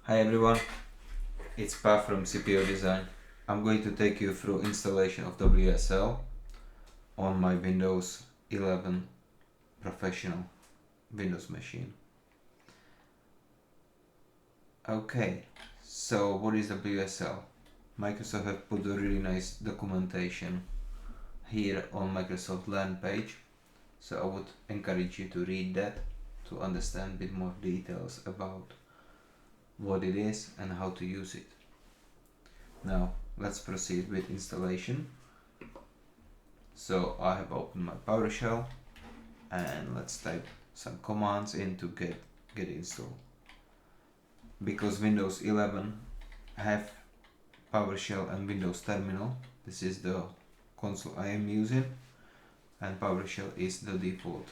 Hi everyone, it's Pa from CPO Design. I'm going to take you through installation of WSL on my Windows 11 professional Windows machine. Okay, so what is WSL? Microsoft have put a really nice documentation here on Microsoft land page, so I would encourage you to read that to understand a bit more details about what it is and how to use it. Now let's proceed with installation. So I have opened my PowerShell and let's type some commands in to get installed. Because Windows 11 have PowerShell and Windows Terminal, this is the console I am using, and PowerShell is the default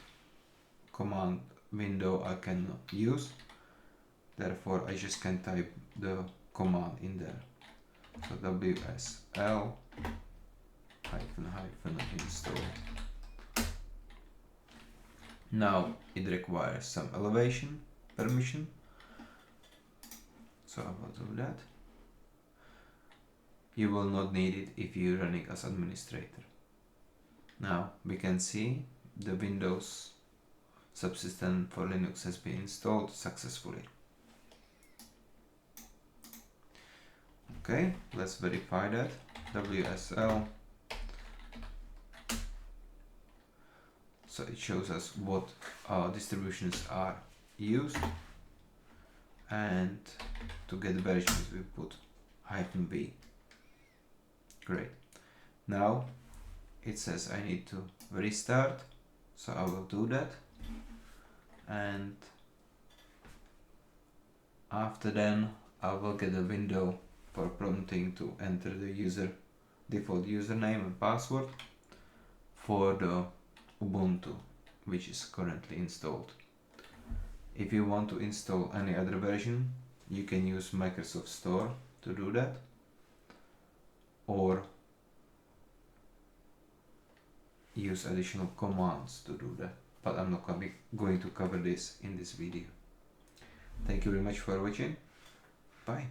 command window I can use. Therefore I just can type the command in there. So WSL -- install. Now it requires some elevation permission, so I will do that. You will not need it if you're running as administrator. Now we can see the Windows subsystem for Linux has been installed successfully. Okay, let's verify that. WSL. So it shows us what distributions are used, and to get versions we put -b. Great. Now it says I need to restart, so I will do that, and after then I will get a window for prompting to enter the default username and password for the Ubuntu which is currently installed. If you want to install any other version, you can use Microsoft Store to do that, or use additional commands to do that, but I'm not going to cover this in this video. Thank you very much for watching. Bye.